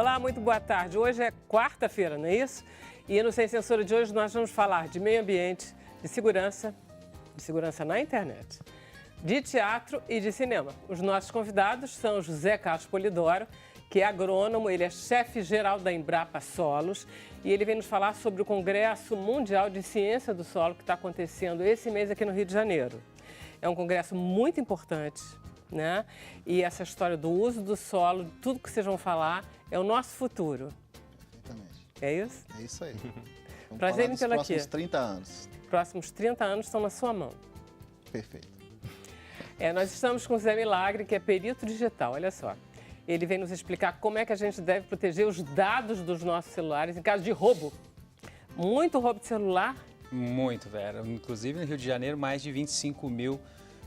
Olá, muito boa tarde. Hoje é quarta-feira, não é isso? E no Sem Censura de hoje nós vamos falar de meio ambiente, de segurança na internet, de teatro e de cinema. Os nossos convidados são José Carlos Polidoro, que é agrônomo, ele é chefe-geral da Embrapa Solos e ele vem nos falar sobre o Congresso Mundial de Ciência do Solo que está acontecendo esse mês aqui no Rio de Janeiro. É um congresso muito importante, né? E essa história do uso do solo, tudo que vocês vão falar, é o nosso futuro. Exatamente. É isso? É isso aí. Vamos Prazer falar em tê-lo dos próximos aqui. 30 anos. Próximos 30 anos estão na sua mão. Perfeito. Nós estamos com o Zé Milagre, que é perito digital, olha só. Ele vem nos explicar como é que a gente deve proteger os dados dos nossos celulares em caso de roubo. Muito roubo de celular. Muito, Vera. Inclusive, no Rio de Janeiro, mais de 25 mil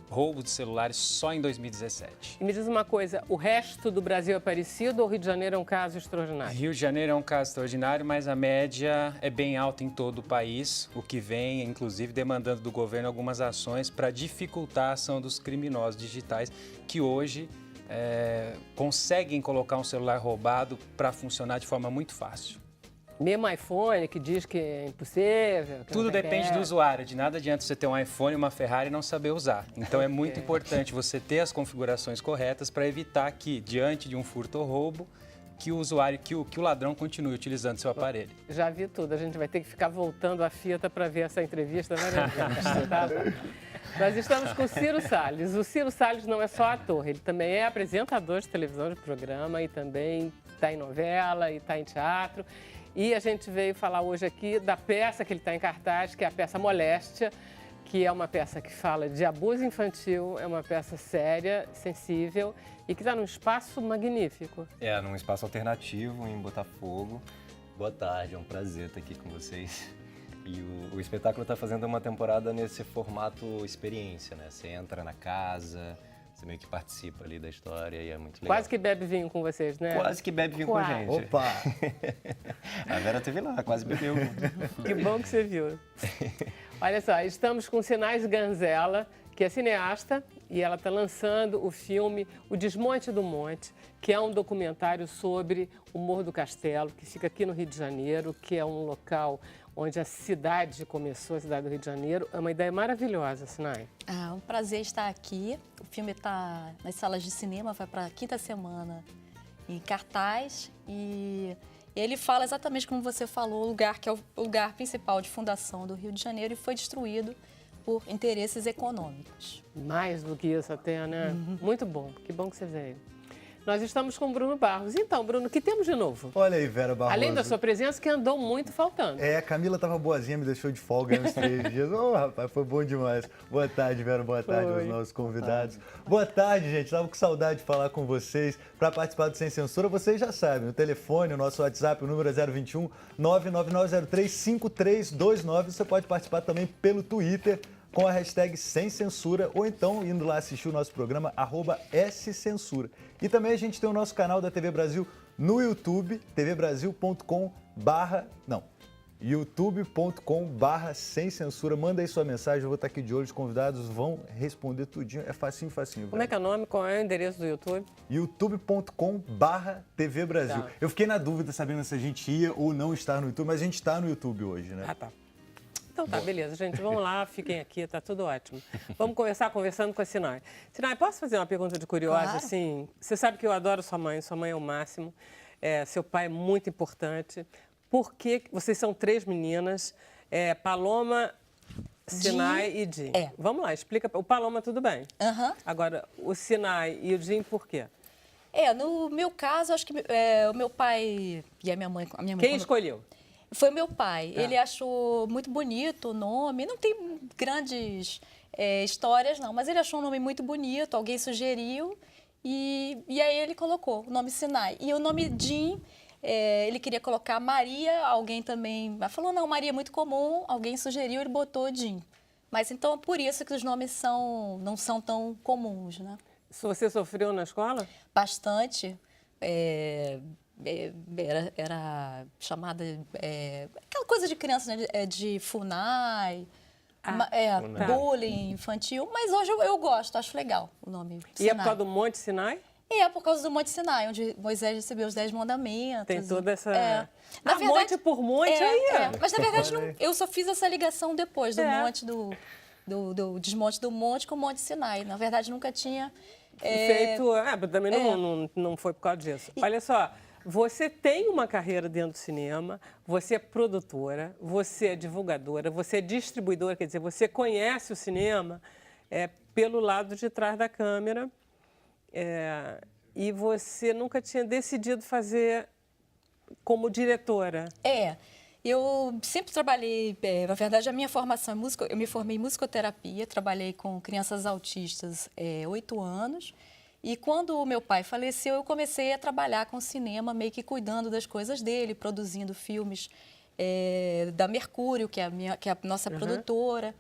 roubos de celulares só em 2017. E me diz uma coisa, o resto do Brasil é parecido ou o Rio de Janeiro é um caso extraordinário? Rio de Janeiro é um caso extraordinário, mas a média é bem alta em todo o país, o que vem, inclusive, demandando do governo algumas ações para dificultar a ação dos criminosos digitais que hoje conseguem colocar um celular roubado para funcionar de forma muito fácil. Mesmo iPhone, que diz que é impossível. Que Tudo não tem depende pé. do usuário. De nada adianta você ter um iPhone e uma Ferrari e não saber usar. Então é muito importante você ter as configurações corretas para evitar que, diante de um furto ou roubo, que o usuário, que o ladrão continue utilizando seu aparelho. Já vi tudo, a gente vai ter que ficar voltando a fita para ver essa entrevista várias vezes, tá? Nós estamos com o Ciro Salles. O Ciro Salles não é só ator, ele também é apresentador de televisão de programa e também está em novela e está em teatro. E a gente veio falar hoje aqui da peça que ele está em cartaz, que é a peça Moléstia, que é uma peça que fala de abuso infantil, é uma peça séria, sensível e que está num espaço magnífico. Num espaço alternativo em Botafogo. Boa tarde, é um prazer estar aqui com vocês. E o espetáculo está fazendo uma temporada nesse formato experiência, né? Você entra na casa, você meio que participa ali da história e é muito legal. Quase que bebe vinho com vocês, né? Quase que bebe vinho com a gente. Opa! A Vera teve lá, quase bebeu. Que bom que você viu. Olha só, estamos com Sinais Ganzella, que é cineasta, e ela está lançando o filme O Desmonte do Monte, que é um documentário sobre o Morro do Castelo, que fica aqui no Rio de Janeiro, que é um local onde a cidade começou, a cidade do Rio de Janeiro. É uma ideia maravilhosa, Sinai. É um prazer estar aqui. O filme está nas salas de cinema, vai para a quinta semana em cartaz. E ele fala exatamente como você falou, o lugar que é o lugar principal de fundação do Rio de Janeiro e foi destruído por interesses econômicos. Mais do que isso até, né? Muito bom, que bom que você veio. Nós estamos com o Bruno Barros. Então, Bruno, o que temos de novo? Olha aí, Vera Barroso. Além da sua presença, que andou muito faltando. A Camila tava boazinha, me deixou de folga uns 3 dias. Rapaz, foi bom demais. Boa tarde, Vera, boa tarde aos nossos convidados. Boa tarde, gente. Tava com saudade de falar com vocês. Para participar do Sem Censura, vocês já sabem, o telefone, o nosso WhatsApp, o número é 021 99903 5329. Você pode participar também pelo Twitter, com a hashtag Sem Censura, ou então indo lá assistir o nosso programa, @scensura. E também a gente tem o nosso canal da TV Brasil no YouTube, youtube.com/sem censura. Manda aí sua mensagem, eu vou estar aqui de olho, os convidados vão responder tudinho. É facinho. Como é que é o nome? Qual é o endereço do YouTube? youtube.com/TV Brasil. Tá. Eu fiquei na dúvida sabendo se a gente ia ou não estar no YouTube, mas a gente está no YouTube hoje, né? Ah, tá. Então tá, beleza, gente. Vamos lá, fiquem aqui, tá tudo ótimo. Vamos começar conversando com a Sinai. Sinai, posso fazer uma pergunta de curiosa? Claro. Assim, você sabe que eu adoro sua mãe é o máximo, seu pai é muito importante. Por que vocês são 3 meninas, Paloma, Sinai e Jim? Vamos lá, explica. O Paloma, tudo bem. Agora, o Sinai e o Jim, por quê? No meu caso, acho que o meu pai e a minha mãe... Quem escolheu? Foi meu pai. Ele achou muito bonito o nome. Não tem grandes histórias, não. Mas ele achou um nome muito bonito. Alguém sugeriu. E aí ele colocou o nome Sinai. E o nome Jim, ele queria colocar Maria. Alguém também falou, não, Maria é muito comum. Alguém sugeriu, ele botou Jim. Mas então, por isso que os nomes não são tão comuns, né? Você sofreu na escola? Bastante. Era chamada... aquela coisa de criança, né? De FUNAI, bullying infantil. Mas hoje eu gosto, acho legal o nome E é por Sinai. causa do Monte Sinai? Por causa do Monte Sinai, onde Moisés recebeu os 10 mandamentos. Tem toda essa... Na verdade, monte por monte aí. Mas, na verdade, eu só fiz essa ligação depois do monte, do desmonte do monte com o Monte Sinai. Na verdade, nunca tinha... Feito... também não foi por causa disso. Olha só, você tem uma carreira dentro do cinema, você é produtora, você é divulgadora, você é distribuidora, quer dizer, você conhece o cinema pelo lado de trás da câmera. E você nunca tinha decidido fazer como diretora? Eu sempre trabalhei, na verdade, a minha formação é música, eu me formei em musicoterapia, trabalhei com crianças autistas 8 anos. E quando o meu pai faleceu, eu comecei a trabalhar com cinema, meio que cuidando das coisas dele, produzindo filmes da Mercúrio, que é a nossa produtora.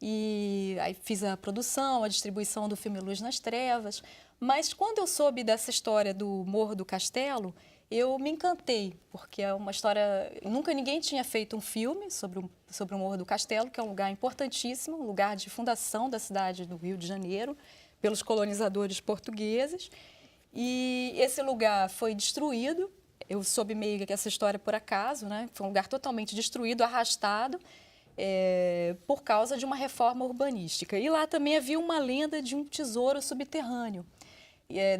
E aí fiz a produção, a distribuição do filme Luz nas Trevas. Mas quando eu soube dessa história do Morro do Castelo, eu me encantei, porque é uma história... Nunca ninguém tinha feito um filme sobre o Morro do Castelo, que é um lugar importantíssimo, um lugar de fundação da cidade do Rio de Janeiro, pelos colonizadores portugueses. E esse lugar foi destruído. Eu soube meio que essa história por acaso, né? Foi um lugar totalmente destruído, arrastado, por causa de uma reforma urbanística. E lá também havia uma lenda de um tesouro subterrâneo,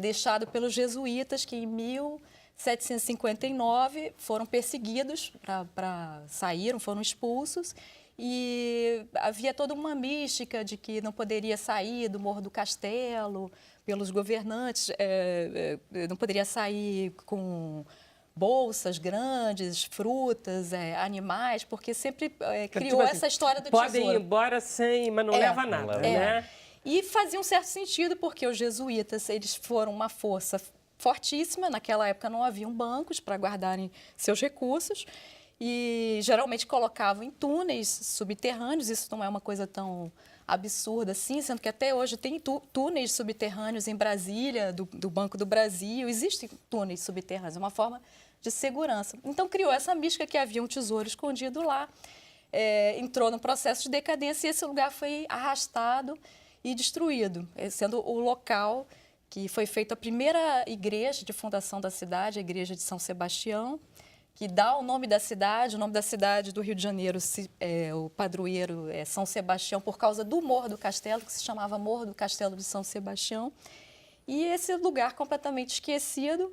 deixado pelos jesuítas, que em 1759 foram perseguidos, foram expulsos, e havia toda uma mística de que não poderia sair do Morro do Castelo pelos governantes, não poderia sair com bolsas grandes, frutas, animais, porque sempre criou essa história do tesouro. Podem ir embora sem, mas não leva nada, né? E fazia um certo sentido, porque os jesuítas, eles foram uma força fortíssima. Naquela época não haviam bancos para guardarem seus recursos e geralmente colocavam em túneis subterrâneos. Isso não é uma coisa tão absurda assim, sendo que até hoje tem túneis subterrâneos em Brasília, do Banco do Brasil. Existem túneis subterrâneos, é uma forma de segurança. Então criou essa mística que havia um tesouro escondido lá, entrou num processo de decadência e esse lugar foi arrastado e destruído, sendo o local que foi feita a primeira igreja de fundação da cidade, a igreja de São Sebastião, que dá o nome da cidade do Rio de Janeiro, o padroeiro é São Sebastião, por causa do Morro do Castelo, que se chamava Morro do Castelo de São Sebastião. E esse lugar completamente esquecido,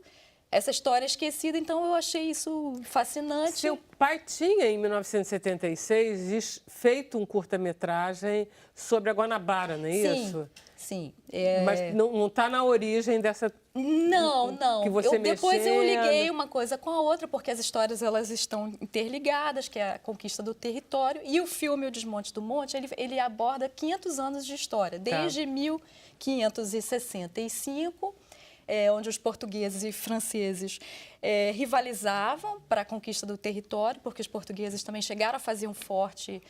essa história esquecida, então eu achei isso fascinante. Seu pai tinha, em 1976, feito um curta-metragem sobre a Guanabara, não é isso? Sim. Mas não está na origem dessa... Não. Que você Depois eu liguei uma coisa com a outra, porque as histórias elas estão interligadas, que é a conquista do território. E o filme O Desmonte do Monte, ele aborda 500 anos de história, desde 1565, onde os portugueses e franceses rivalizavam para a conquista do território, porque os portugueses também chegaram a fazer um forte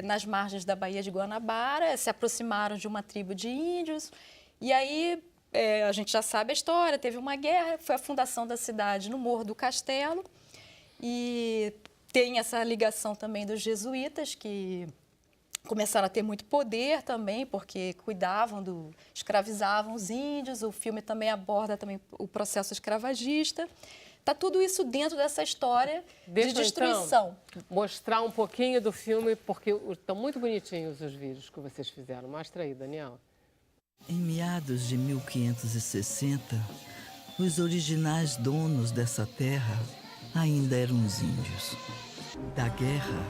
nas margens da Baía de Guanabara, se aproximaram de uma tribo de índios, e aí a gente já sabe a história, teve uma guerra, foi a fundação da cidade no Morro do Castelo, e tem essa ligação também dos jesuítas, que começaram a ter muito poder também, porque escravizavam os índios. O filme também aborda o processo escravagista. Está tudo isso dentro dessa história de destruição. Então, mostrar um pouquinho do filme, porque estão muito bonitinhos os vídeos que vocês fizeram. Mostra aí, Daniel. Em meados de 1560, os originais donos dessa terra ainda eram os índios. Da guerra,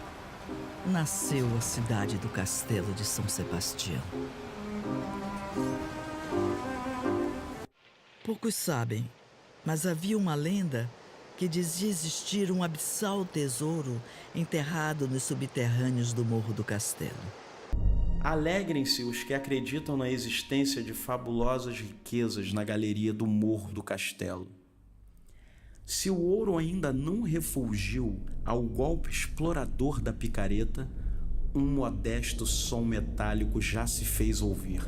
nasceu a cidade do Castelo de São Sebastião. Poucos sabem, mas havia uma lenda que dizia existir um abissal tesouro enterrado nos subterrâneos do Morro do Castelo. Alegrem-se os que acreditam na existência de fabulosas riquezas na galeria do Morro do Castelo. Se o ouro ainda não refulgiu ao golpe explorador da picareta, um modesto som metálico já se fez ouvir.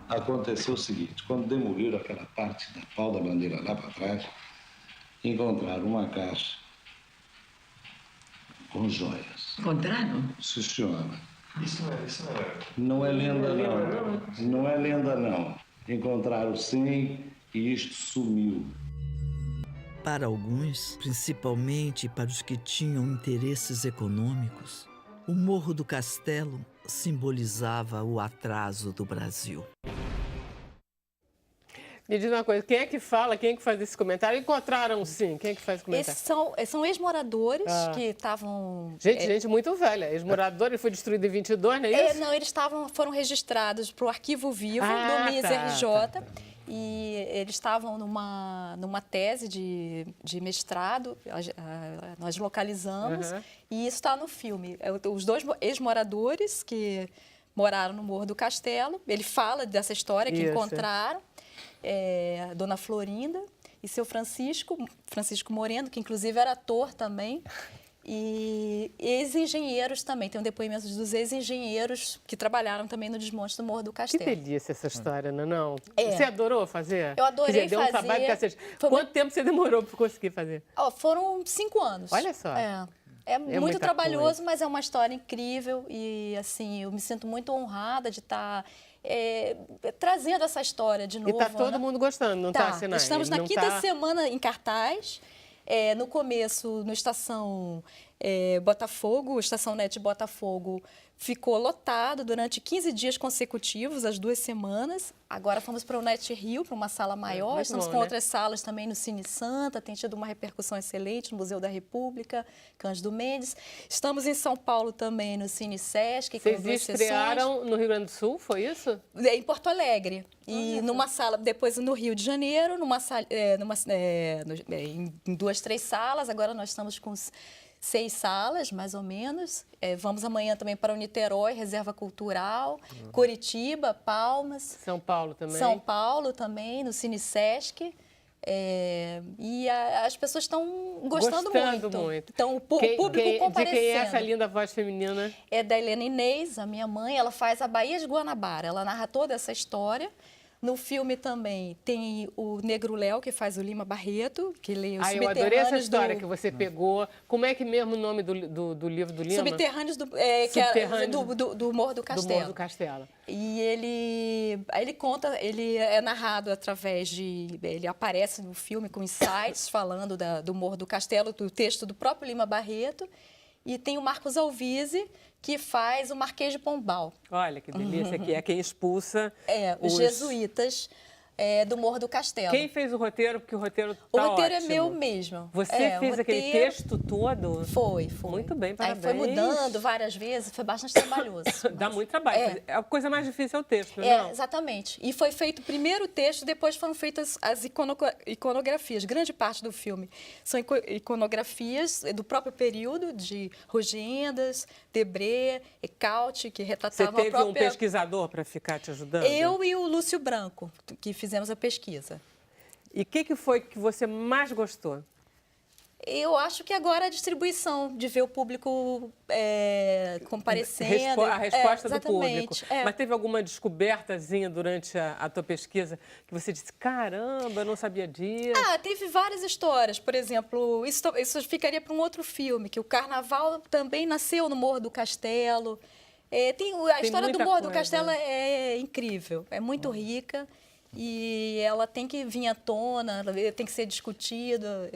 Aconteceu o seguinte: quando demoliram aquela parte da pau da bandeira lá para trás, encontraram uma caixa com joias. Encontraram? Sim, senhora. Não é lenda, não. Não é lenda, não. Encontraram sim e isto sumiu. Para alguns, principalmente para os que tinham interesses econômicos, o Morro do Castelo simbolizava o atraso do Brasil. Me diz uma coisa, quem é que fala, quem é que faz esse comentário? Encontraram sim, quem é que faz esse comentário? Esses são ex-moradores que estavam... Gente muito velha, ex-morador, ele foi destruído em 22, não é isso? Não, eles foram registrados para o Arquivo Vivo do MIS-RJ. E eles estavam numa tese de mestrado, nós localizamos, e isso está no filme. Os dois ex-moradores que moraram no Morro do Castelo, ele fala dessa história que encontraram, a Dona Florinda e seu Francisco Moreno, que inclusive era ator também, e ex-engenheiros também. Tem um depoimento dos ex-engenheiros que trabalharam também no desmonte do Morro do Castelo. Que delícia essa história, não? Você adorou fazer? Eu adorei deu um fazer. Trabalho cacete. Quanto tempo você demorou para conseguir fazer? Foram 5 anos. Olha só. É muito trabalhoso, coisa. mas é uma história incrível e, assim, eu me sinto muito honrada de estar trazendo essa história de novo. E está todo mundo gostando, não está, Sinai? Estamos na quinta semana em cartaz. No começo, no Estação Botafogo, Estação NET Botafogo, ficou lotado durante 15 dias consecutivos, as 2 semanas. Agora fomos para o NET Rio, para uma sala maior. Estamos com outras salas também no Cine Santa, tem tido uma repercussão excelente no Museu da República, Cândido Mendes. Estamos em São Paulo também, no Cine Sesc. Vocês estrearam no Rio Grande do Sul, foi isso? Em Porto Alegre. E numa sala, depois no Rio de Janeiro, em 2, 3 salas. Agora nós estamos com 6 salas, mais ou menos. Vamos amanhã também para o Niterói, Reserva Cultural, Curitiba, Palmas. São Paulo também. São Paulo também, no Cine Sesc. E as pessoas estão gostando muito. Então, o público comparecendo. De quem é essa linda voz feminina? É da Helena Inês, a minha mãe. Ela faz a Baía de Guanabara. Ela narra toda essa história. No filme também tem o Negro Léo, que faz o Lima Barreto, que lê os Subterrâneos. Eu adorei essa história que você pegou. Como é que mesmo o nome do livro do Lima? Subterrâneos do Morro do Castelo. Do Morro do Castelo. E ele conta, ele é narrado através de... Ele aparece no filme com insights falando do Morro do Castelo, do texto do próprio Lima Barreto. E tem o Marcos Alvise, que faz o Marquês de Pombal. Olha, que delícia, que é quem expulsa os jesuítas do Morro do Castelo. Quem fez o roteiro? Porque o roteiro tá O roteiro ótimo. É meu mesmo. Você fez aquele texto todo? Foi. Muito bem, parabéns. Aí foi mudando várias vezes, foi bastante trabalhoso. Dá muito trabalho. A coisa mais difícil é o texto, não? Exatamente. E foi feito primeiro o texto, depois foram feitas as iconografias. Grande parte do filme são iconografias do próprio período, de Rogendas, Debré, Ecaute, que retratavam a própria... Você teve um pesquisador para ficar te ajudando? Eu e o Lúcio Branco, que fizemos a pesquisa. E o que foi que você mais gostou? Eu acho que agora a distribuição, de ver o público comparecendo. A resposta do público. Mas teve alguma descobertazinha durante a tua pesquisa que você disse, caramba, eu não sabia disso? Teve várias histórias. Por exemplo, isso ficaria para um outro filme, que o Carnaval também nasceu no Morro do Castelo. A história do Morro do Castelo é incrível, é muito rica. E ela tem que vir à tona, tem que ser discutida.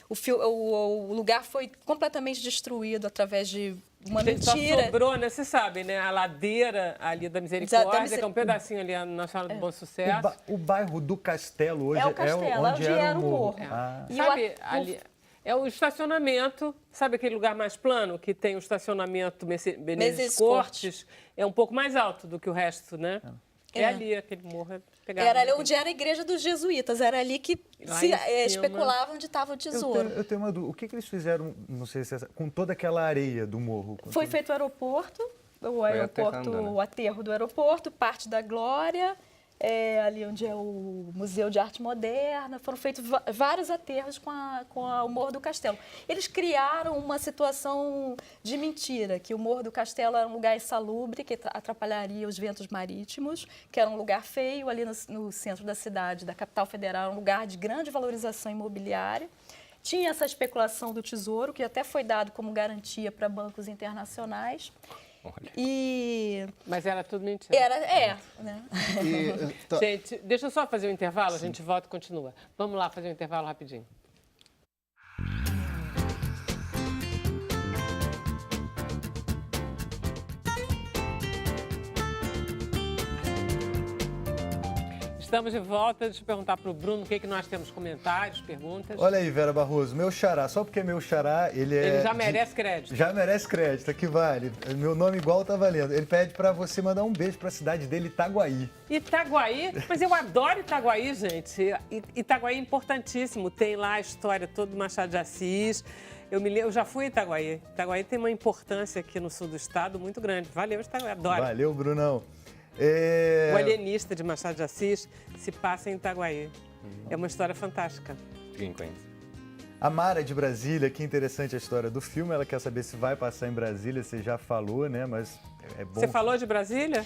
O lugar foi completamente destruído através de uma mentira. Só sobrou, né? Você sabe, né? A ladeira ali da Misericórdia, que é um pedacinho ali na Sala do Bom Sucesso. O bairro do Castelo hoje é o Castelo, onde era o morro. Sabe, ali... É o estacionamento, sabe aquele lugar mais plano, que tem o estacionamento Menezes Cortes? É um pouco mais alto do que o resto, né? Ali, aquele morro. Era ali onde era a igreja dos jesuítas, era ali que se especulava onde estava o tesouro. Eu tenho uma dúvida, o que eles fizeram, não sei se com toda aquela areia do morro? Foi feito o aeroporto, o aterro do aeroporto, parte da Glória, ali onde é o Museu de Arte Moderna. Foram feitos vários aterros com o Morro do Castelo. Eles criaram uma situação de mentira, que o Morro do Castelo era um lugar insalubre, que atrapalharia os ventos marítimos, que era um lugar feio ali no centro da cidade, da capital federal, um lugar de grande valorização imobiliária. Tinha essa especulação do tesouro, que até foi dado como garantia para bancos internacionais. Mas era tudo mentira. Né? Gente, deixa eu só fazer um intervalo, a gente volta e continua. Vamos lá fazer um intervalo rapidinho. Estamos de volta. Deixa eu perguntar para o Bruno o que nós temos, comentários, perguntas. Olha aí, Vera Barroso, meu xará, só porque é meu xará, Ele já merece crédito. Já merece crédito, aqui vale. Meu nome igual tá valendo. Ele pede para você mandar um beijo para a cidade dele, Itaguaí. Itaguaí? Mas eu adoro Itaguaí, gente. Itaguaí é importantíssimo. Tem lá a história toda do Machado de Assis. Eu já fui em Itaguaí. Itaguaí tem uma importância aqui no sul do estado muito grande. Valeu, Itaguaí, adoro. Valeu, Brunão. O Alienista de Machado de Assis se passa em Itaguaí. É uma história fantástica. Quem conhece? A Mara de Brasília, que interessante a história do filme. Ela quer saber se vai passar em Brasília. Você já falou, né? Mas é bom. Você falou de Brasília?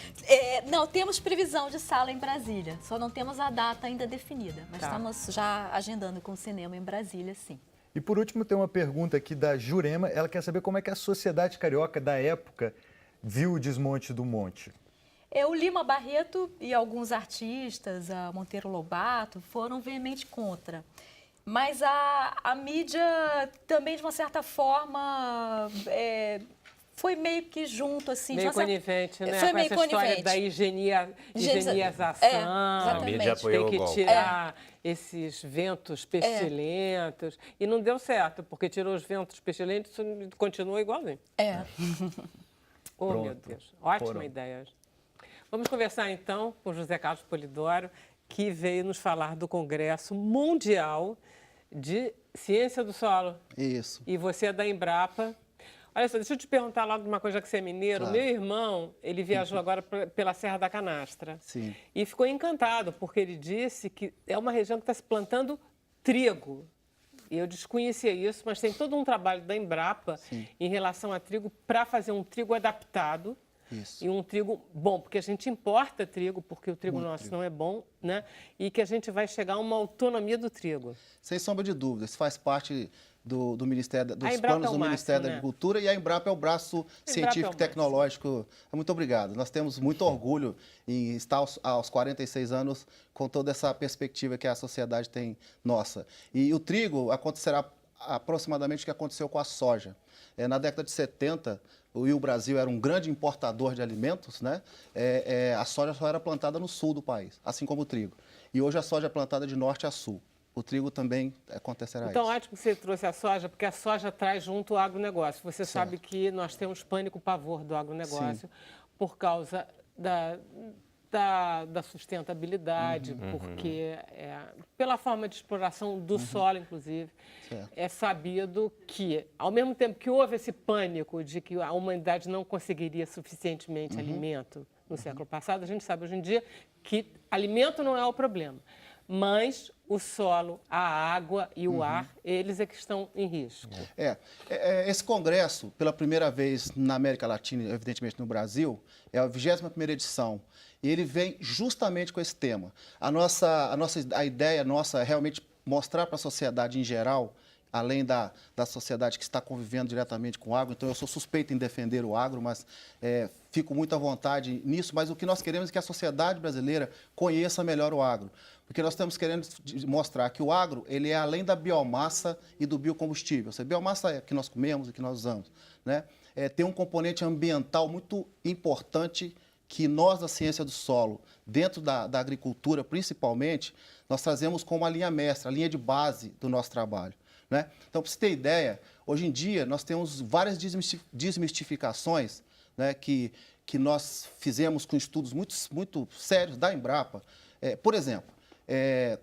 Não, temos previsão de sala em Brasília. Só não temos a data ainda definida. Mas estamos já agendando com o cinema em Brasília, sim. E por último, tem uma pergunta aqui da Jurema. Ela quer saber como é que a sociedade carioca da época viu o desmonte do monte. O Lima Barreto e alguns artistas, a Monteiro Lobato, foram veemente contra. Mas a mídia também, de uma certa forma, foi meio que junto, assim. Meio conivente, né? Foi com meio essa conivente. História da higienização. A mídia apoiou tem que o golpe. tirar esses ventos pestilentos. E não deu certo, porque tirou os ventos pestilentos e continua igualzinho. Oh, meu Deus. Ótima ideia. Vamos conversar, então, com José Carlos Polidoro, que veio nos falar do Congresso Mundial de Ciência do Solo. Isso. E você é da Embrapa. Olha só, deixa eu te perguntar logo uma coisa, que você é mineiro. Claro. Meu irmão, ele viajou agora pela Serra da Canastra. Sim. E ficou encantado, porque ele disse que é uma região que está se plantando trigo. E eu desconhecia isso, mas tem todo um trabalho da Embrapa em relação a trigo para fazer um trigo adaptado. Isso. E um trigo bom, porque a gente importa trigo, porque o trigo Muito nosso trigo. não é bom, né? E que a gente vai chegar a uma autonomia do trigo. Sem sombra de dúvida, isso faz parte do Ministério, dos Embrapa planos é o do máximo, Ministério da né? Agricultura, e a Embrapa é o braço científico e tecnológico. Muito obrigado. Nós temos muito orgulho em estar aos 46 anos com toda essa perspectiva que a sociedade tem nossa. E o trigo acontecerá aproximadamente o que aconteceu com a soja. Na década de 70, o Brasil era um grande importador de alimentos, né? A soja só era plantada no sul do país, assim como o trigo. E hoje a soja é plantada de norte a sul. O trigo também acontecerá Então, isso. ótimo que você trouxe a soja, porque a soja traz junto o agronegócio. Você sabe que nós temos pânico, pavor do agronegócio por causa da sustentabilidade, porque pela forma de exploração do solo, inclusive, é sabido que, ao mesmo tempo que houve esse pânico de que a humanidade não conseguiria suficientemente alimento no século passado, a gente sabe hoje em dia que alimento não é o problema, mas o solo, a água e o ar, eles é que estão em risco. Esse congresso, pela primeira vez na América Latina, evidentemente no Brasil, é a 21ª edição. E ele vem justamente com esse tema. A ideia nossa é realmente mostrar para a sociedade em geral, além da sociedade que está convivendo diretamente com o agro. Então, eu sou suspeito em defender o agro, mas fico muito à vontade nisso. Mas o que nós queremos é que a sociedade brasileira conheça melhor o agro. Porque nós estamos querendo mostrar que o agro ele é além da biomassa e do biocombustível. Ou seja, biomassa é o que nós comemos, o que nós usamos, né? Tem um componente ambiental muito importante que nós, da ciência do solo, dentro da agricultura principalmente, nós trazemos como a linha mestra, a linha de base do nosso trabalho, né? Então, para você ter ideia, hoje em dia nós temos várias desmistificações, né, que nós fizemos com estudos muito sérios da Embrapa. Por exemplo,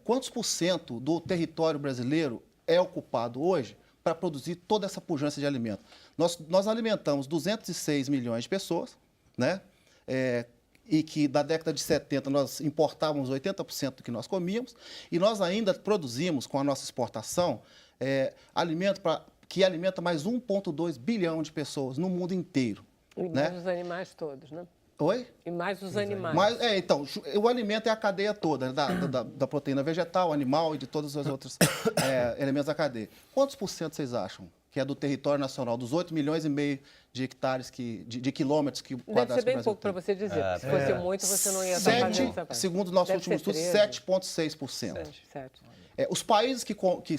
quantos % do território brasileiro é ocupado hoje para produzir toda essa pujança de alimento? Nós alimentamos 206 milhões de pessoas, né? E que da década de 70 nós importávamos 80% do que nós comíamos, e nós ainda produzimos com a nossa exportação alimento que alimenta mais 1,2 bilhão de pessoas no mundo inteiro. E mais os animais todos, né? Oi? E mais os animais. Mas, então, o alimento é a cadeia toda, da proteína vegetal, animal e de todos os outros elementos da cadeia. Quantos % vocês acham que é do território nacional, dos 8,5 milhões de hectares, de quilômetros que o Deve quadrado ser bem do Brasil pouco para tem. você dizer. Se fosse muito, você não ia estar fazendo essa parte. Segundo o nosso Deve último ser estudo, 13. 7,6%. 7. Os países que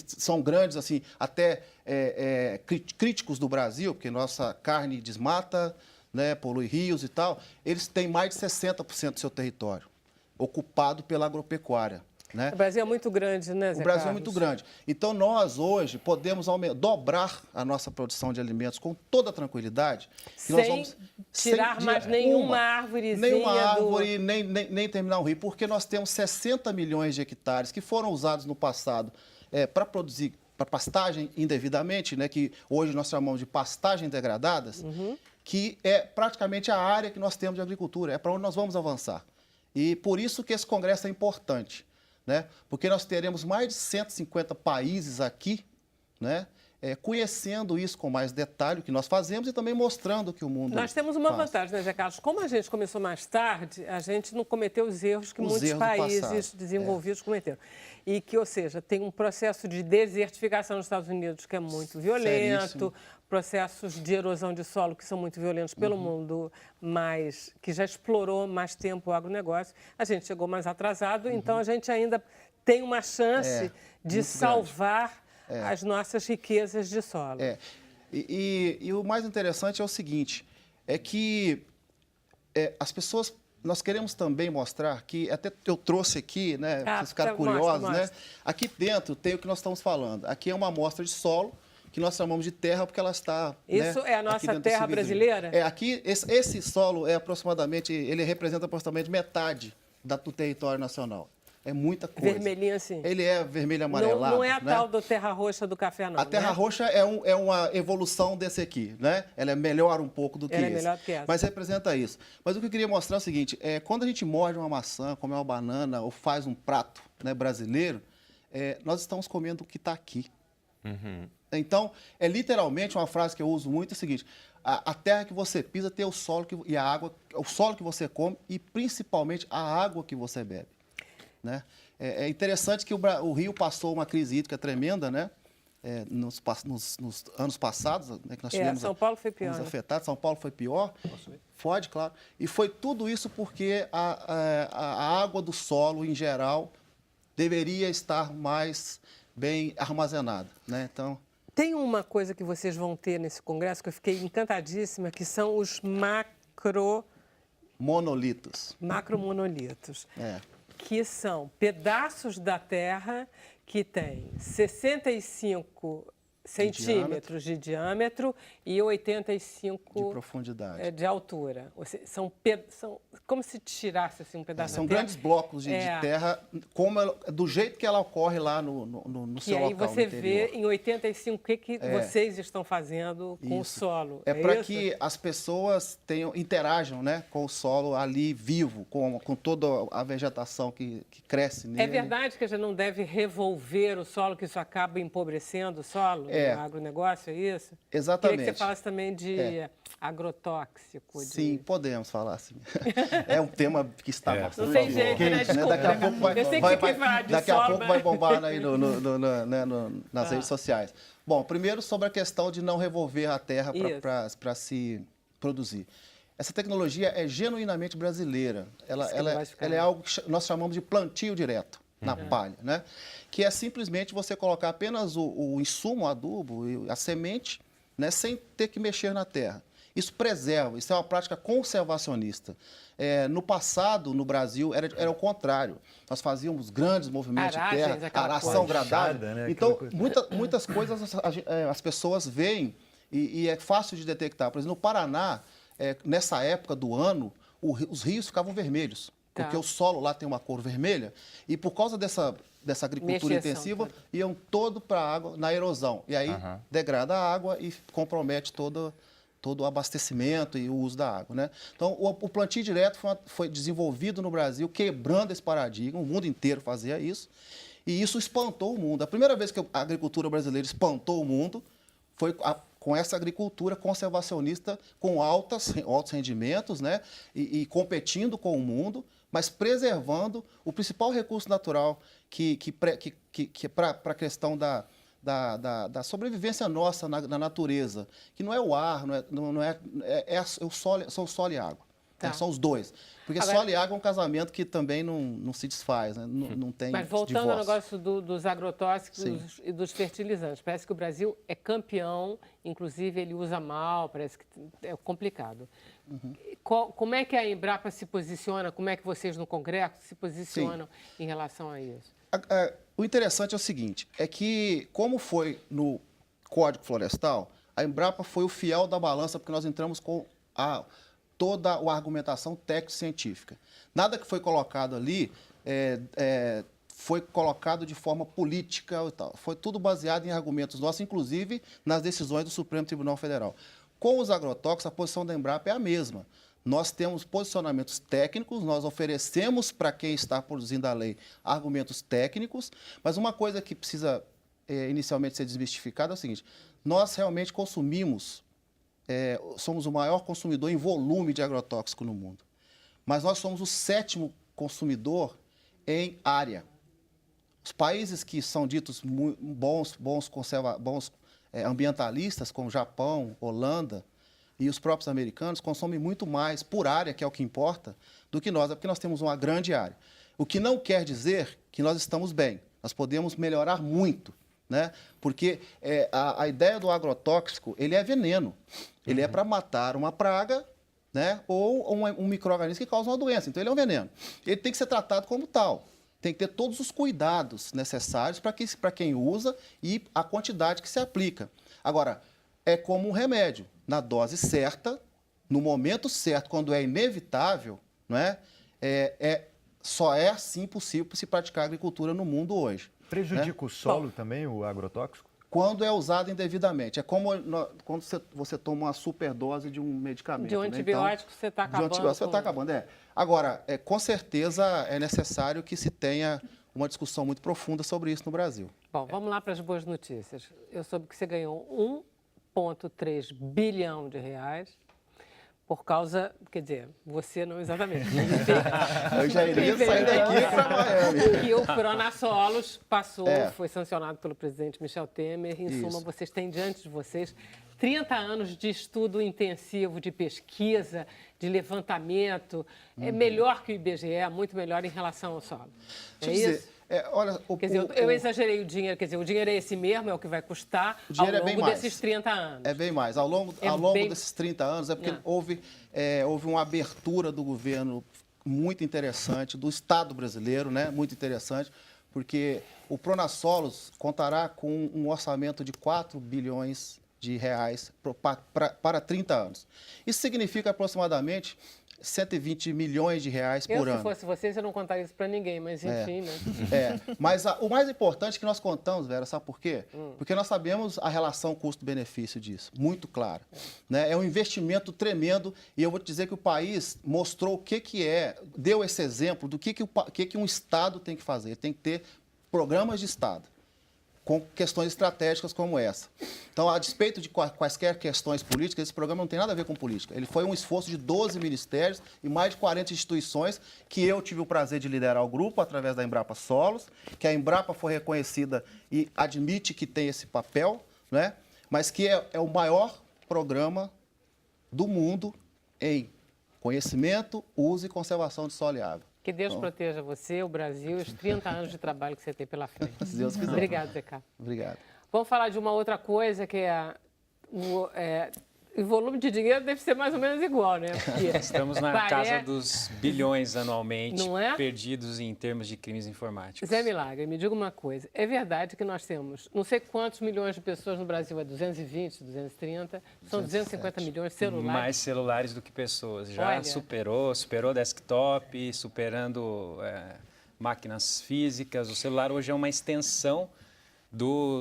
são grandes, assim, até críticos do Brasil, porque nossa carne desmata, né, polui rios e tal, eles têm mais de 60% do seu território ocupado pela agropecuária. Né? O Brasil é muito grande, né, Zé O Brasil é Carlos? muito grande. Então, nós hoje podemos dobrar a nossa produção de alimentos com toda tranquilidade. E nós vamos, tirar mais nenhuma árvorezinha nenhuma árvore, nem terminar o rio, porque nós temos 60 milhões de hectares que foram usados no passado para produzir, para pastagem indevidamente, né, que hoje nós chamamos de pastagem degradadas, que é praticamente a área que nós temos de agricultura, é para onde nós vamos avançar. E por isso que esse congresso é importante. Né? Porque nós teremos mais de 150 países aqui, né? Conhecendo isso com mais detalhe, o que nós fazemos e também mostrando o que o mundo Nós temos uma faz. vantagem, né, Zé Carlos? Como a gente começou mais tarde, a gente não cometeu os erros que muitos países desenvolvidos cometeram. E que, ou seja, tem um processo de desertificação nos Estados Unidos que é muito violento, Seríssimo. processos de erosão de solo que são muito violentos pelo mundo, mas que já explorou mais tempo o agronegócio. A gente chegou mais atrasado, então a gente ainda tem uma chance de salvar as nossas riquezas de solo. E o mais interessante é o seguinte, é que as pessoas, nós queremos também mostrar que, até eu trouxe aqui, né, vocês ficaram curiosos, mostra. né? Aqui dentro tem o que nós estamos falando. Aqui é uma amostra de solo, que nós chamamos de terra porque ela está... Isso é a nossa terra brasileira? Aqui, esse solo é aproximadamente, ele representa aproximadamente metade do território nacional. É muita coisa. Vermelhinho assim. Ele é vermelho amarelado. Não é a né? tal da terra roxa do café, não. A terra roxa é uma evolução desse aqui, né? Ela é melhor um pouco do que esse. Ela é melhor do que essa. Mas representa isso. Mas o que eu queria mostrar é o seguinte, quando a gente morde uma maçã, come uma banana ou faz um prato, né, brasileiro, nós estamos comendo o que está aqui. Então, é literalmente uma frase que eu uso muito, é o seguinte, a terra que você pisa tem o solo e a água, o solo que você come e principalmente a água que você bebe. Né? É interessante que o Rio passou uma crise hídrica tremenda, né? Nos anos passados, né, que nós tivemos São Paulo foi pior. afetados. São Paulo foi pior. Pode, claro. E foi tudo isso porque a água do solo, em geral, deveria estar mais bem armazenada. Né? Então, tem uma coisa que vocês vão ter nesse congresso que eu fiquei encantadíssima, que são os monolitos. Macromonolitos. Que são pedaços da terra que têm 65 centímetros de diâmetro e 85 de profundidade. De altura. São como se tirasse assim, um pedaço São da terra. grandes blocos de terra, do jeito que ela ocorre lá no seu local. E aí você vê em 85 o que vocês estão fazendo com o solo. É para que as pessoas interajam, né, com o solo ali vivo, com toda a vegetação que cresce nele. É verdade que a gente não deve revolver o solo, que isso acaba empobrecendo o solo? No agronegócio, é isso? Exatamente. Queria que você falasse também de agrotóxico. Sim, podemos falar assim. É um tema que está bastante não tem jeito, quente, né? Desculpa, Daqui a pouco vai bombar aí nas redes sociais. Bom, primeiro sobre a questão de não revolver a terra para se produzir. Essa tecnologia é genuinamente brasileira. Ela é algo que nós chamamos de plantio direto na palha, né? Que é simplesmente você colocar apenas o insumo, o adubo, a semente, né, sem ter que mexer na terra. Isso preserva, isso é uma prática conservacionista. No passado, no Brasil, era o contrário. Nós fazíamos grandes movimentos de terra, aração gradada. Né? Então, muitas coisas as pessoas veem e é fácil de detectar. Por exemplo, no Paraná, nessa época do ano, os rios ficavam vermelhos. Porque o solo lá tem uma cor vermelha e por causa dessa agricultura intensiva, iam todo para a água na erosão. E aí degrada a água e compromete todo o abastecimento e o uso da água. Né? Então, o plantio direto foi desenvolvido no Brasil, quebrando esse paradigma, o mundo inteiro fazia isso, e isso espantou o mundo. A primeira vez que a agricultura brasileira espantou o mundo foi com essa agricultura conservacionista com altos rendimentos, né? E competindo com o mundo, mas preservando o principal recurso natural que para a questão da sobrevivência nossa na natureza, que não é o ar, são o solo e a água. Tá. São os dois. Porque Agora, solo e água é um casamento que também não se desfaz, né? Não tem mas voltando divórcio. ao negócio dos agrotóxicos Sim. e dos fertilizantes, parece que o Brasil é campeão, inclusive ele usa mal, parece que é complicado. Como é que a Embrapa se posiciona, como é que vocês no Congresso se posicionam em relação a isso? O interessante é o seguinte, é que como foi no Código Florestal, a Embrapa foi o fiel da balança, porque nós entramos com toda a argumentação técnico-científica. Nada que foi colocado ali foi colocado de forma política e tal. Foi tudo baseado em argumentos nossos, inclusive nas decisões do Supremo Tribunal Federal. Com os agrotóxicos, a posição da Embrapa é a mesma. Nós temos posicionamentos técnicos, nós oferecemos para quem está produzindo a lei argumentos técnicos, mas uma coisa que precisa inicialmente ser desmistificada é o seguinte: nós realmente consumimos, somos o maior consumidor em volume de agrotóxico no mundo, mas nós somos o 7º consumidor em área. Os países que são ditos bons ambientalistas, como Japão, Holanda, e os próprios americanos consomem muito mais por área, que é o que importa, do que nós, porque nós temos uma grande área. O que não quer dizer que nós estamos bem. Nós podemos melhorar muito, né? Porque a ideia do agrotóxico, ele é veneno. Ele é para matar uma praga, né? Ou um micro-organismo que causa uma doença. Então, ele é um veneno. Ele tem que ser tratado como tal. Tem que ter todos os cuidados necessários para quem usa e a quantidade que se aplica. Agora, é como um remédio. Na dose certa, no momento certo, quando é inevitável, não é? Só é assim possível se praticar agricultura no mundo hoje. Prejudica o solo também, o agrotóxico? Quando é usado indevidamente. É como quando você toma uma superdose de um medicamento. De um antibiótico, você está acabando. De um antibiótico, você está acabando, Agora, com certeza é necessário que se tenha uma discussão muito profunda sobre isso no Brasil. Bom, vamos lá para as boas notícias. Eu soube que você ganhou 1,3 bilhão de reais por causa, quer dizer, você não exatamente. Eu já iria sair daqui para Miami. Que o Pronasolos passou, foi sancionado pelo presidente Michel Temer. Em suma, vocês têm diante de vocês 30 anos de estudo intensivo, de pesquisa, de levantamento. É melhor que o IBGE, muito melhor em relação ao solo. É isso? Olha, quer dizer, eu exagerei o dinheiro, quer dizer, o dinheiro é esse mesmo, é o que vai custar ao longo desses 30 anos. É bem mais. Ao longo desses 30 anos, porque houve uma abertura do governo muito interessante, do Estado brasileiro, né? Muito interessante, porque o Pronasolos contará com um orçamento de 4 bilhões de reais para 30 anos. Isso significa aproximadamente 120 milhões de reais por ano. Se fosse vocês, eu não contaria isso para ninguém, mas enfim, né? Mas o mais importante é que nós contamos, Vera, sabe por quê? Porque nós sabemos a relação custo-benefício disso, muito clara. É um investimento tremendo e eu vou te dizer que o país mostrou o que deu esse exemplo do que um Estado tem que fazer. Tem que ter programas de Estado com questões estratégicas como essa. Então, a despeito de quaisquer questões políticas, esse programa não tem nada a ver com política. Ele foi um esforço de 12 ministérios e mais de 40 instituições que eu tive o prazer de liderar o grupo através da Embrapa Solos, que a Embrapa foi reconhecida e admite que tem esse papel, né? Mas que é o maior programa do mundo em conhecimento, uso e conservação de solo e água. Que Deus proteja você, o Brasil e os 30 anos de trabalho que você tem pela frente. Se Deus quiser. Obrigado, Zé Carlos. Obrigado. Vamos falar de uma outra coisa, que é o volume de dinheiro deve ser mais ou menos igual, né? Porque estamos na casa dos bilhões anualmente perdidos em termos de crimes informáticos. Zé Milagre, me diga uma coisa. É verdade que nós temos não sei quantos milhões de pessoas no Brasil, 220, 230, são 250 milhões de celulares. Mais celulares do que pessoas. Já superou desktop, superando máquinas físicas. O celular hoje é uma extensão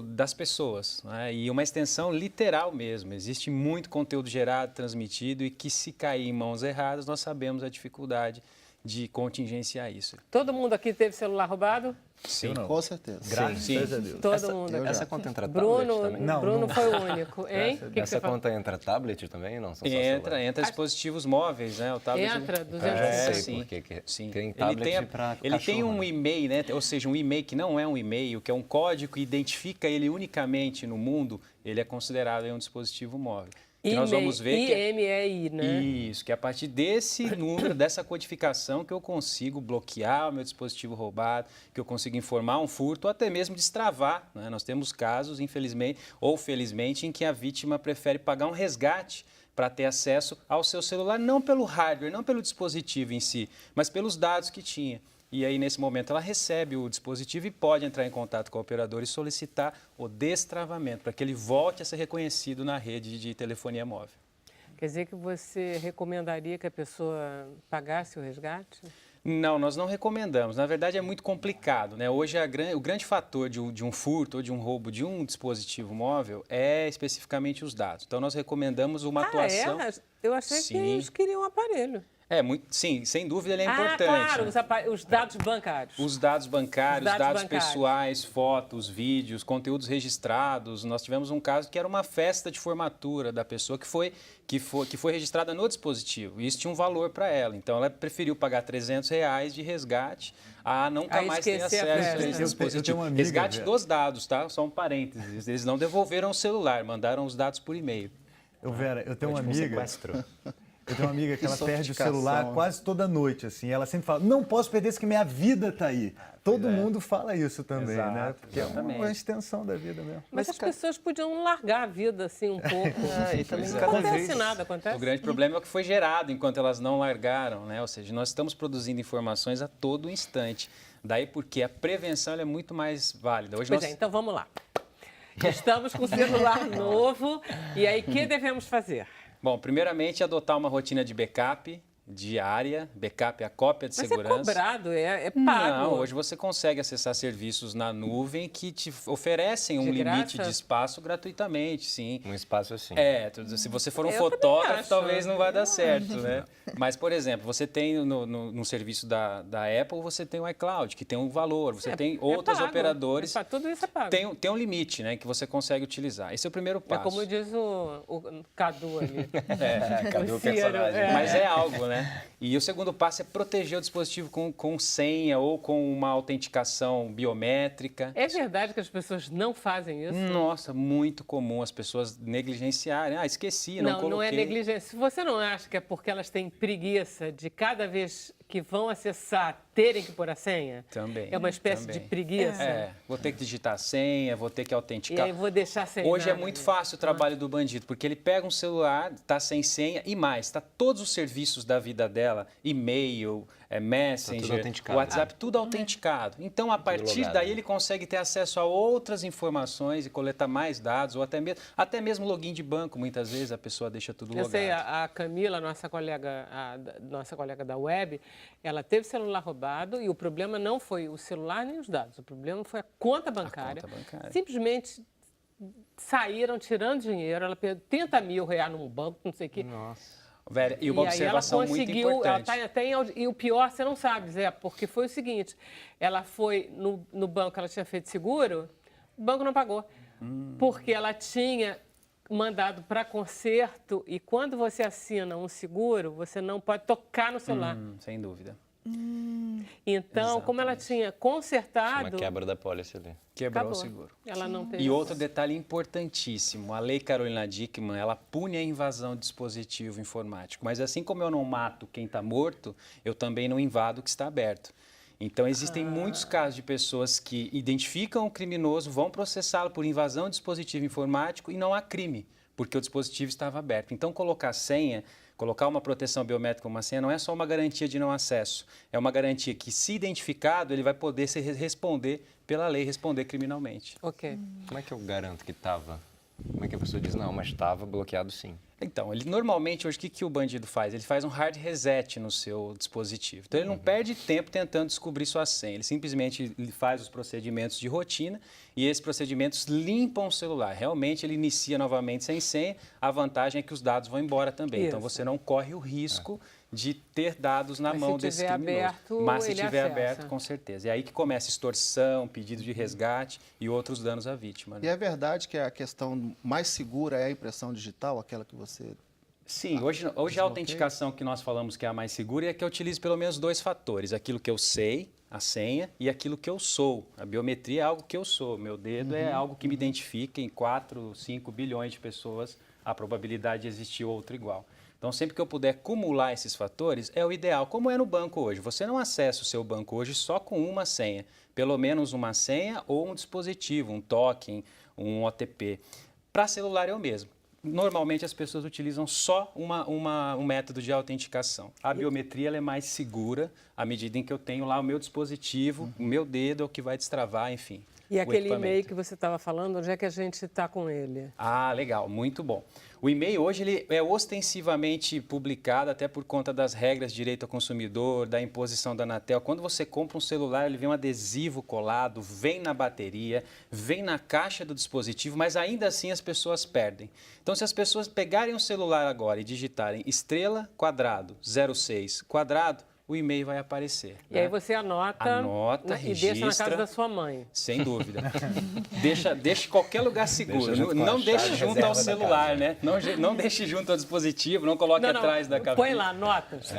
das pessoas, né? E uma extensão literal mesmo. Existe muito conteúdo gerado, transmitido e que se cair em mãos erradas, nós sabemos a dificuldade de contingenciar isso. Todo mundo aqui teve celular roubado? Sim. Com certeza. Graças a Deus. Todo mundo. Essa conta entra Bruno, tablet também? Não, Bruno não. foi o único, hein? Que que Essa você falou? conta entra tablet também? Não, são só celular. Entra dispositivos móveis, né? O tablet. Entra, Eu 256. sei sim. porque Sim. tem Ele tablet tem, para ele tem um e-mail, né? Ou seja, um e-mail que não é um e-mail, que é um código que identifica ele unicamente no mundo, ele é considerado aí um dispositivo móvel. Que nós vamos ver que IMEI, né? Isso, que é a partir desse número, dessa codificação, que eu consigo bloquear o meu dispositivo roubado, que eu consigo informar um furto, ou até mesmo destravar, né? Nós temos casos, infelizmente ou felizmente, em que a vítima prefere pagar um resgate para ter acesso ao seu celular, não pelo hardware, não pelo dispositivo em si, mas pelos dados que tinha. E aí, nesse momento, ela recebe o dispositivo e pode entrar em contato com o operador e solicitar o destravamento, para que ele volte a ser reconhecido na rede de telefonia móvel. Quer dizer que você recomendaria que a pessoa pagasse o resgate? Não, nós não recomendamos. Na verdade, é muito complicado, né? Hoje, o grande fator de um furto ou de um roubo de um dispositivo móvel é especificamente os dados. Então, nós recomendamos uma atuação... É? Eu achei que eles queriam um aparelho. Sim, sem dúvida ele é importante. Claro, os dados bancários. Os dados bancários, Os dados bancários. pessoais, fotos, vídeos, conteúdos registrados. Nós tivemos um caso que era uma festa de formatura da pessoa que foi registrada no dispositivo. E isso tinha um valor para ela. Então, ela preferiu pagar R$300 de resgate a nunca mais ter acesso a esse dispositivo. Resgate dos dados, tá? Só um parênteses. Eles não devolveram o celular, mandaram os dados por e-mail. Vera, eu tenho uma amiga... sequestro. Eu tenho uma amiga que ela perde o sofisticação. celular quase toda noite, assim. Ela sempre fala, não posso perder isso que minha vida tá aí. Todo mundo fala isso também, Exato, né? Porque é exatamente. uma extensão da vida mesmo. Mas as pessoas podiam largar a vida assim um pouco. E também Não cada acontece vez... nada, acontece? O grande problema é o que foi gerado enquanto elas não largaram, né? Ou seja, nós estamos produzindo informações a todo instante. Daí porque a prevenção ela é muito mais válida. Hoje Pois é, então vamos lá. Estamos com o celular novo e aí o que devemos fazer? Bom, primeiramente, adotar uma rotina de backup diária. Backup é a cópia de Mas segurança. é cobrado, é pago. Não, hoje você consegue acessar serviços na nuvem que te oferecem um limite de espaço gratuitamente, sim. Um espaço assim. Se você for um Eu fotógrafo, também acho. talvez não vai dar certo, né? Mas, por exemplo, você tem no serviço da Apple, você tem o iCloud, que tem um valor. Você tem outros pago. operadores. Tudo isso é pago. Tem um limite, né, que você consegue utilizar. Esse é o primeiro passo. É como diz o Cadu ali. Cadê o Ciro, personagem? Mas é algo, né? E o segundo passo é proteger o dispositivo com senha ou com uma autenticação biométrica. É verdade que as pessoas não fazem isso? Nossa, muito comum as pessoas negligenciarem. Esqueci, não coloquei. Não é negligência. Se você não acha que é porque elas têm preguiça de cada vez que vão acessar terem que pôr a senha? Também. É uma espécie de preguiça? Vou ter que digitar a senha, vou ter que E autenticar. aí vou deixar sem Hoje nada, é muito né? fácil o trabalho do bandido, porque ele pega um celular, está sem senha e mais, está todos os serviços da vida dela, e-mail, Messenger, autenticado. WhatsApp, tudo autenticado. Então, a partir logado. daí, ele consegue ter acesso a outras informações e coletar mais dados, ou até mesmo login de banco, muitas vezes a pessoa deixa tudo Eu logado. sei, a Camila, nossa colega da web, ela teve celular roubado e o problema não foi o celular nem os dados, o problema foi a conta bancária. Simplesmente saíram tirando dinheiro, ela perdeu 30 mil reais num banco, não sei o quê. Nossa. Vera, e uma observação muito importante. Ela tá até e o pior, você não sabe, Zé, porque foi o seguinte, ela foi no banco, ela tinha feito seguro, o banco não pagou, porque ela tinha mandado para conserto e quando você assina um seguro, você não pode tocar no celular. Sem dúvida. Então, como ela tinha consertado... Uma quebra da pólice ali. Quebrou acabou. o seguro. Ela não teve... E outro detalhe importantíssimo, a Lei Carolina Dickmann, ela pune a invasão de dispositivo informático. Mas assim como eu não mato quem está morto, eu também não invado o que está aberto. Então, existem muitos casos de pessoas que identificam o criminoso, vão processá-lo por invasão de dispositivo informático e não há crime, porque o dispositivo estava aberto. Então, colocar senha, colocar uma proteção biométrica como uma senha não é só uma garantia de não acesso, é uma garantia que, se identificado, ele vai poder responder pela lei, responder criminalmente. Ok. Como é que eu garanto que estava? Como é que a pessoa diz, não, mas estava bloqueado sim? Então, ele normalmente, hoje, o que o bandido faz? Ele faz um hard reset no seu dispositivo. Então, ele não perde tempo tentando descobrir sua senha. Ele simplesmente faz os procedimentos de rotina e esses procedimentos limpam o celular. Realmente, ele inicia novamente sem senha. A vantagem é que os dados vão embora também. Isso. Então, você não corre o risco de ter dados na mão desse criminoso. Mas se tiver aberto, com certeza. É aí que começa extorsão, pedido de resgate e outros danos à vítima. Né? E é verdade que a questão mais segura é a impressão digital, aquela que você... Sim, hoje a autenticação que nós falamos que é a mais segura é que eu utilizo pelo menos 2 fatores. Aquilo que eu sei, a senha, e aquilo que eu sou. A biometria é algo que eu sou. Meu dedo é algo que me identifica em 4, 5 bilhões de pessoas. A probabilidade de existir outro igual. Então, sempre que eu puder acumular esses fatores, é o ideal. Como é no banco hoje. Você não acessa o seu banco hoje só com uma senha. Pelo menos uma senha ou um dispositivo, um token, um OTP. Para celular é o mesmo. Normalmente as pessoas utilizam só um método de autenticação. A biometria ela é mais segura à medida em que eu tenho lá o meu dispositivo, o meu dedo é o que vai destravar, enfim. E aquele e-mail que você estava falando, onde é que a gente está com ele? Ah, legal, muito bom. O e-mail hoje ele é ostensivamente publicado até por conta das regras de direito ao consumidor, da imposição da Anatel. Quando você compra um celular, ele vem um adesivo colado, vem na bateria, vem na caixa do dispositivo, mas ainda assim as pessoas perdem. Então, se as pessoas pegarem o celular agora e digitarem estrela, quadrado, 06, quadrado, o e-mail vai aparecer. E aí você anota registra, e deixa na casa da sua mãe. Sem dúvida. deixa em qualquer lugar seguro. Não deixe junto ao celular, né? Não deixe junto ao dispositivo, não coloque atrás da cabeça. Põe lá, notas.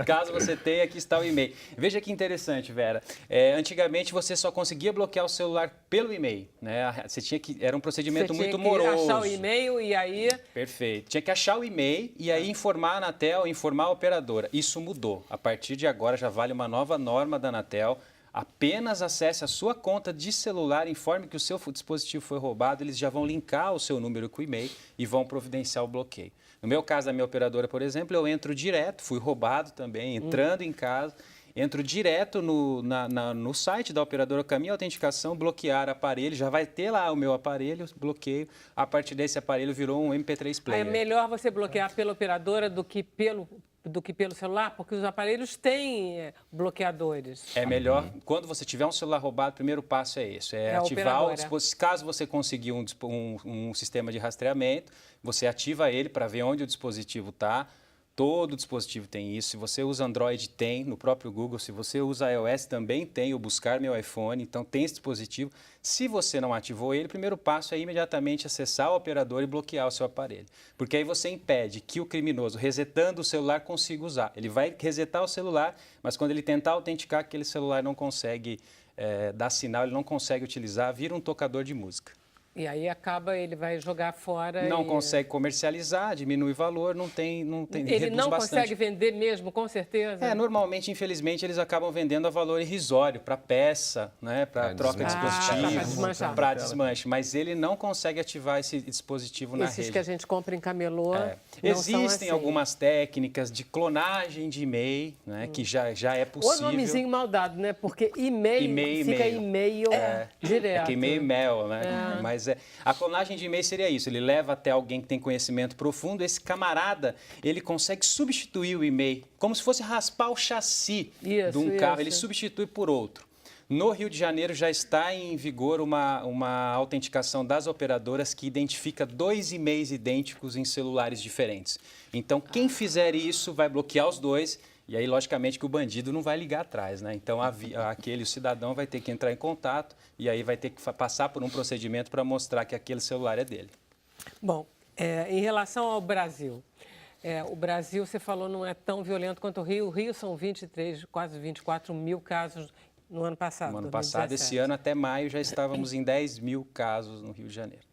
Caso você tenha, aqui está o e-mail. Veja que interessante, Vera. Antigamente você só conseguia bloquear o celular pelo e-mail, né? Era um procedimento muito moroso. Tinha que achar o e-mail e aí... Perfeito. Tinha que achar o e-mail e aí informar a Anatel, informar a operadora. Isso mudou. A partir de agora já vale uma nova norma da Anatel. Apenas acesse a sua conta de celular, informe que o seu dispositivo foi roubado, eles já vão linkar o seu número com o e-mail e vão providenciar o bloqueio. No meu caso, da minha operadora, por exemplo, eu entro direto, fui roubado também, entrando em casa, entro direto no site da operadora com a minha autenticação, bloquear aparelho, já vai ter lá o meu aparelho, bloqueio, a partir desse aparelho virou um MP3 player. É melhor você bloquear pela operadora do que pelo celular, porque os aparelhos têm bloqueadores. É melhor, quando você tiver um celular roubado, o primeiro passo é esse, ativar o dispositivo. Caso você conseguir um sistema de rastreamento, você ativa ele para ver onde o dispositivo está. Todo dispositivo tem isso. Se você usa Android, tem. No próprio Google, se você usa iOS, também tem o Buscar Meu iPhone. Então, tem esse dispositivo. Se você não ativou ele, o primeiro passo é imediatamente acessar o operador e bloquear o seu aparelho. Porque aí você impede que o criminoso, resetando o celular, consiga usar. Ele vai resetar o celular, mas quando ele tentar autenticar, aquele celular não consegue dar sinal, ele não consegue utilizar, vira um tocador de música. E aí ele vai jogar fora. Não consegue comercializar, diminui o valor, não tem Ele não consegue vender mesmo, com certeza? Normalmente, infelizmente, eles acabam vendendo a valor irrisório, para peça, né, para troca de dispositivo, para desmanche. Mas ele não consegue ativar esse dispositivo na rede. Esses que a gente compra em camelô Existem algumas técnicas de clonagem de e-mail, né, que já é possível. O nomezinho mal dado, né? Porque e-mail fica e-mail direto. É que e-mail, né? Mas a clonagem de e-mail seria isso, ele leva até alguém que tem conhecimento profundo, esse camarada, ele consegue substituir o e-mail, como se fosse raspar o chassi de um carro, ele substitui por outro. No Rio de Janeiro já está em vigor uma autenticação das operadoras que identifica 2 e-mails idênticos em celulares diferentes. Então, quem fizer isso vai bloquear os 2. E aí, logicamente, que o bandido não vai ligar atrás, né? Então, o cidadão vai ter que entrar em contato e aí vai ter que passar por um procedimento para mostrar que aquele celular é dele. Bom, em relação ao Brasil, o Brasil, você falou, não é tão violento quanto o Rio. O Rio são 23, quase 24 mil casos no ano passado. No ano passado, esse ano, até maio, já estávamos em 10 mil casos no Rio de Janeiro.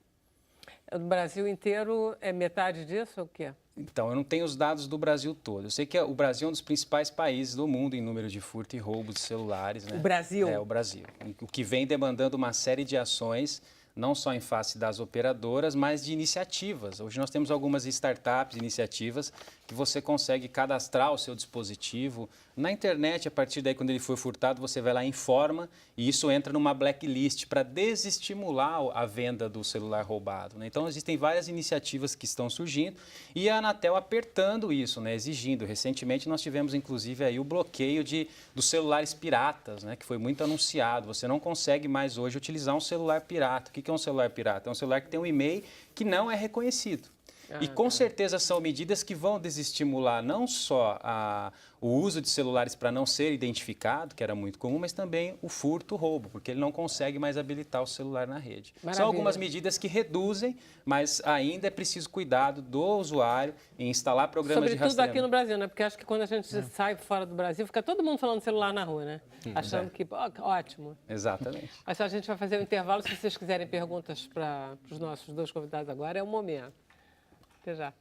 O Brasil inteiro é metade disso ou o quê? Então, eu não tenho os dados do Brasil todo. Eu sei que o Brasil é um dos principais países do mundo em número de furto e roubo de celulares, né? O Brasil? O Brasil. O que vem demandando uma série de ações, não só em face das operadoras, mas de iniciativas. Hoje nós temos algumas startups, iniciativas, que você consegue cadastrar o seu dispositivo na internet. A partir daí, quando ele for furtado, você vai lá e informa, e isso entra numa blacklist para desestimular a venda do celular roubado, né? Então, existem várias iniciativas que estão surgindo e a Anatel apertando isso, né? Exigindo. Recentemente, nós tivemos, inclusive, aí o bloqueio dos celulares piratas, né? Que foi muito anunciado. Você não consegue mais hoje utilizar um celular pirata. O que é um celular pirata? É um celular que tem um e-mail que não é reconhecido. E com certeza são medidas que vão desestimular não só o uso de celulares para não ser identificado, que era muito comum, mas também o furto, o roubo, porque ele não consegue mais habilitar o celular na rede. Maravilha. São algumas medidas que reduzem, mas ainda é preciso cuidado do usuário em instalar programas de Sobretudo rastreamento. aqui no Brasil, né? Porque acho que quando a gente sai fora do Brasil, fica todo mundo falando celular na rua, né? Achando que, ótimo. Exatamente. Mas a gente vai fazer um intervalo. Se vocês quiserem perguntas para os nossos dois convidados agora, é o momento. Até já.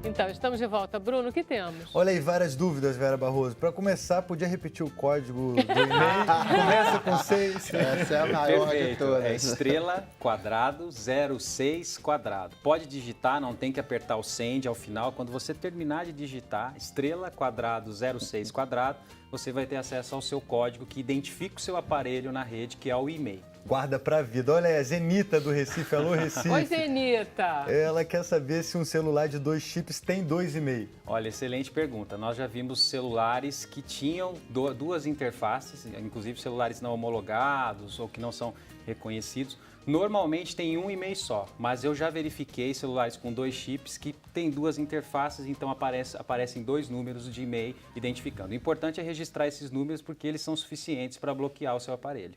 Então, estamos de volta. Bruno, o que temos? Olha aí, várias dúvidas, Vera Barroso. Para começar, podia repetir o código do e-mail? Começa com 6. Essa é a maior de Perfeito. todas. É estrela, quadrado, 06, quadrado. Pode digitar, não tem que apertar o send ao final. Quando você terminar de digitar, estrela, quadrado, 06, quadrado, você vai ter acesso ao seu código que identifica o seu aparelho na rede, que é o e-mail. Guarda pra vida. Olha aí, a Zenita do Recife. Alô, Recife. Oi, Zenita. Ela quer saber se um celular de 2 chips tem 2,5. Olha, excelente pergunta. Nós já vimos celulares que tinham duas interfaces, inclusive celulares não homologados ou que não são reconhecidos. Normalmente tem um e-mail só, mas eu já verifiquei celulares com 2 chips que tem 2 interfaces, então aparecem 2 números de e-mail identificando. O importante é registrar esses números porque eles são suficientes para bloquear o seu aparelho.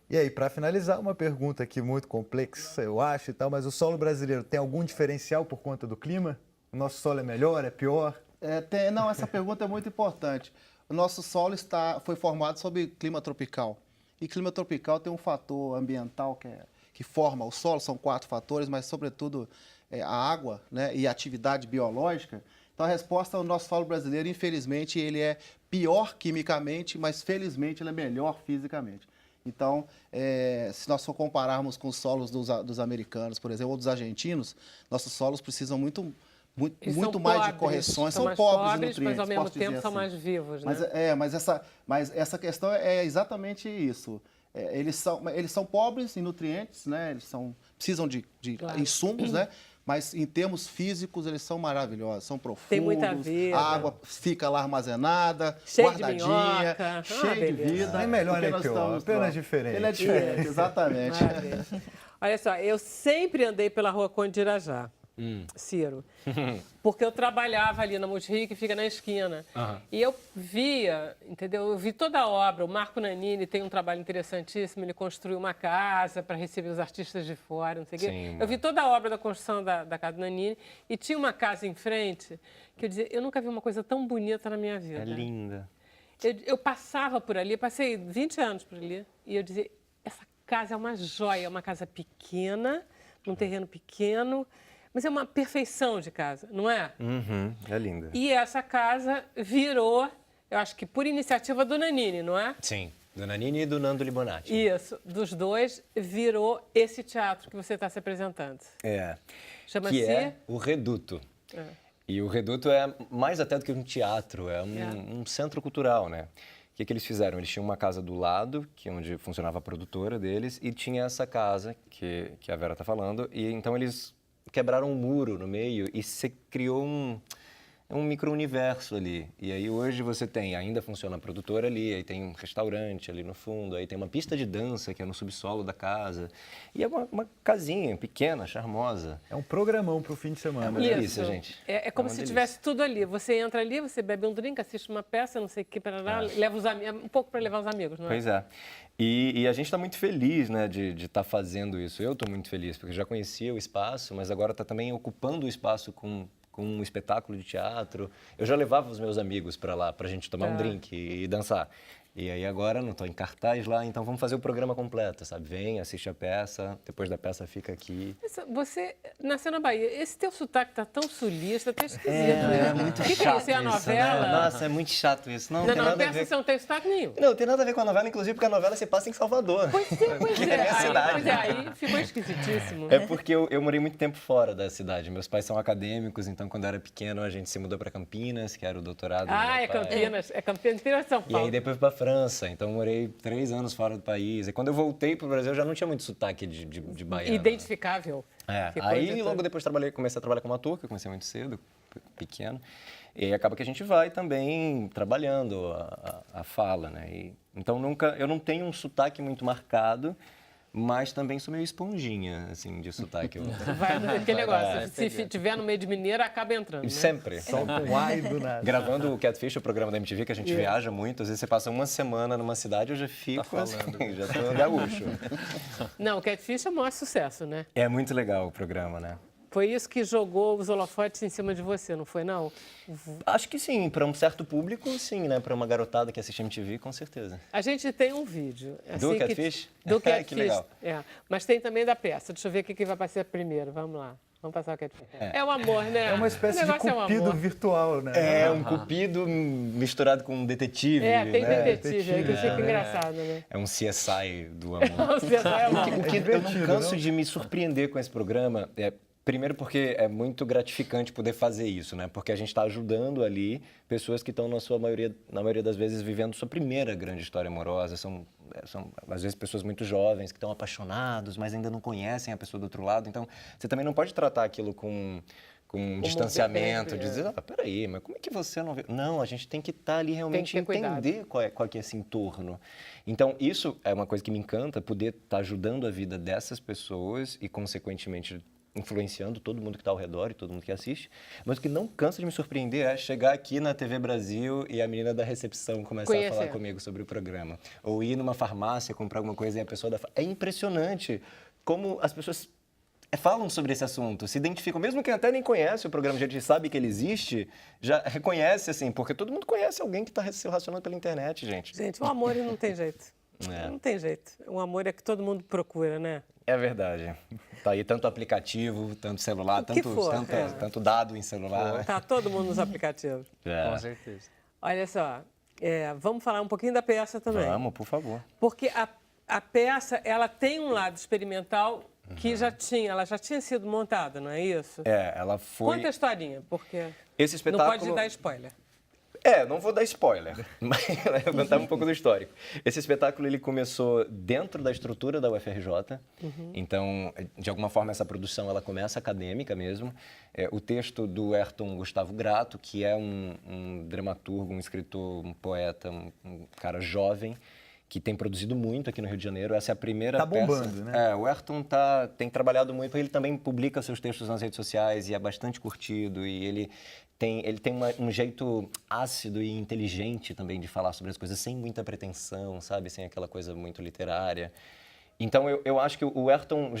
E aí, para finalizar, uma pergunta aqui muito complexa, eu acho e tal, mas o solo brasileiro tem algum diferencial por conta do clima? O nosso solo é melhor, é pior? Não, essa pergunta é muito importante. O nosso solo foi formado sob clima tropical. E clima tropical tem um fator ambiental que forma o solo, são 4 fatores, mas sobretudo a água, né, e a atividade biológica. Então a resposta ao nosso solo brasileiro, infelizmente, ele é pior quimicamente, mas felizmente ele é melhor fisicamente. Então, se nós for compararmos com os solos dos americanos, por exemplo, ou dos argentinos, nossos solos precisam muito mais de correções, são pobres em nutrientes, mas ao mesmo posso tempo dizer são assim. mais vivos, né? Mas essa questão é exatamente isso. Eles são pobres em nutrientes, né? Eles precisam de Claro. insumos, né? Mas em termos físicos eles são maravilhosos, são profundos. Tem muita vida. A água fica lá armazenada, Cheio de guardadinha, minhoca. cheio de Beleza. vida. Nem melhor porque nem nós pior, estamos apenas lá. diferente. Ele é diferente, exatamente. Maravilha. Olha só, eu sempre andei pela Rua Conde de Irajá, Ciro, porque eu trabalhava ali na Multirio, que fica na esquina. E eu via, entendeu? Eu vi toda a obra. O Marco Nanini tem um trabalho interessantíssimo, ele construiu uma casa para receber os artistas de fora, não sei o quê. Eu vi toda a obra da construção da casa do Nanini e tinha uma casa em frente que eu dizia, eu nunca vi uma coisa tão bonita na minha vida. É linda. Eu passava por ali, passei 20 anos por ali, e eu dizia, essa casa é uma joia, é uma casa pequena, num terreno pequeno, mas é uma perfeição de casa, não é? É linda. E essa casa virou, eu acho que por iniciativa do Nanini, não é? Sim, do Nanini e do Nando Libonati. Isso, dos dois, virou esse teatro que você está se apresentando. Chama-se... Que é o Reduto. E o Reduto é mais até do que um teatro, é um centro cultural, né? O que eles fizeram? Eles tinham uma casa do lado, onde funcionava a produtora deles, e tinha essa casa que a Vera está falando, e então eles quebraram um muro no meio e se criou um micro-universo ali. E aí hoje você ainda funciona a produtora ali, aí tem um restaurante ali no fundo, aí tem uma pista de dança que é no subsolo da casa. E é uma casinha pequena, charmosa. É um programão para o fim de semana. É uma delícia, gente. É como se tivesse tudo ali. Você entra ali, você bebe um drink, assiste uma peça, não sei o que, leva os amigos, um pouco para levar os amigos, não é? Pois é. E a gente está muito feliz, né, de estar fazendo isso. Eu estou muito feliz, porque já conhecia o espaço, mas agora está também ocupando o espaço com um espetáculo de teatro. Eu já levava os meus amigos para lá, para a gente tomar um drink e dançar. E aí agora não estou em cartaz lá, então vamos fazer o programa completo, sabe? Vem, assiste a peça, depois da peça fica aqui. Você nasceu na Bahia. Esse teu sotaque tá tão sulista, tá esquisito. né? Muito O que chato é isso? É a isso, novela? né? Nossa, é muito chato isso. Não, tem Não, nada a peça ver. você não tem sotaque nenhum. Não, tem nada a ver com a novela, inclusive porque a novela se passa em Salvador. Pois é. minha cidade. Aí ficou esquisitíssimo. É porque eu morei muito tempo fora da cidade. Meus pais são acadêmicos, então quando eu era pequeno a gente se mudou para Campinas, que era o doutorado do meu É pai. Campinas. É Campinas de São E Paulo. aí depois para França, então eu morei 3 anos fora do país. E quando eu voltei pro Brasil, eu já não tinha muito sotaque de baiano. Identificável. É, Que aí coisa logo toda. depois comecei a trabalhar como ator, que eu comecei muito cedo, pequeno. E aí acaba que a gente vai também trabalhando a fala, né? Então eu não tenho um sotaque muito marcado, mas também sou meio esponjinha, assim, de sotaque. Vai aquele negócio. Se tiver no meio de mineiro, acaba entrando. Né? Sempre. Solta um ai do nada. Gravando o Catfish, o programa da MTV, que a gente viaja muito. Às vezes você passa uma semana numa cidade, eu já fico assim, já tô gaúcho. Não, o Catfish é o maior sucesso, né? É muito legal o programa, né? Foi isso que jogou os holofotes em cima de você, não foi, não? Acho que sim, para um certo público, sim, né? Para uma garotada que assiste MTV, com certeza. A gente tem um vídeo. Do assim, Catfish? Do Catfish. Que legal. É. Mas tem também da peça. Deixa eu ver o que vai passar primeiro. Vamos lá. Vamos passar o Catfish. É um amor, né? É uma espécie o de negócio cupido é um amor. virtual, né? É um cupido misturado com um detetive. É, tem né? detetive, aí que fica engraçado, né? É um CSI do amor. Você vai amar. O que eu não canso de me surpreender com esse programa primeiro porque é muito gratificante poder fazer isso, né? Porque a gente está ajudando ali pessoas que estão, na maioria das vezes, vivendo sua primeira grande história amorosa. São às vezes, pessoas muito jovens que estão apaixonados, mas ainda não conhecem a pessoa do outro lado. Então, você também não pode tratar aquilo com um distanciamento, de dizer, peraí, mas como é que você não vê? Não, a gente tem que estar ali realmente entender qual que é esse entorno. Então, isso é uma coisa que me encanta, poder estar ajudando a vida dessas pessoas e, consequentemente, influenciando todo mundo que está ao redor e todo mundo que assiste. Mas o que não cansa de me surpreender é chegar aqui na TV Brasil e a menina da recepção começar a falar comigo sobre o programa. Ou ir numa farmácia, comprar alguma coisa e a pessoa É impressionante como as pessoas falam sobre esse assunto, se identificam, mesmo quem até nem conhece o programa, já sabe que ele existe, já reconhece, assim, porque todo mundo conhece alguém que está se relacionando pela internet, gente. Gente, o amor não tem jeito. É. Não tem jeito. O amor é que todo mundo procura, né? É verdade. Tá aí tanto aplicativo, tanto celular, tanto dado em celular. Tá todo mundo nos aplicativos. Com certeza. Olha só, vamos falar um pouquinho da peça também. Vamos, por favor. Porque a peça, ela tem um lado experimental que ela já tinha sido montada, não é isso? Ela foi... Conta a historinha, porque esse espetáculo... não pode dar spoiler. Não vou dar spoiler, mas levantar um pouco do histórico. Esse espetáculo ele começou dentro da estrutura da UFRJ, então, de alguma forma, essa produção ela começa acadêmica mesmo. O texto do Ayrton Gustavo Grato, que é um dramaturgo, um escritor, um poeta, um cara jovem, que tem produzido muito aqui no Rio de Janeiro. Essa é a primeira peça. Tá bombando, né? O Ayrton tem trabalhado muito, ele também publica seus textos nas redes sociais e é bastante curtido, e ele tem um jeito ácido e inteligente também de falar sobre as coisas, sem muita pretensão, sabe? Sem aquela coisa muito literária. Então, eu acho que o Ayrton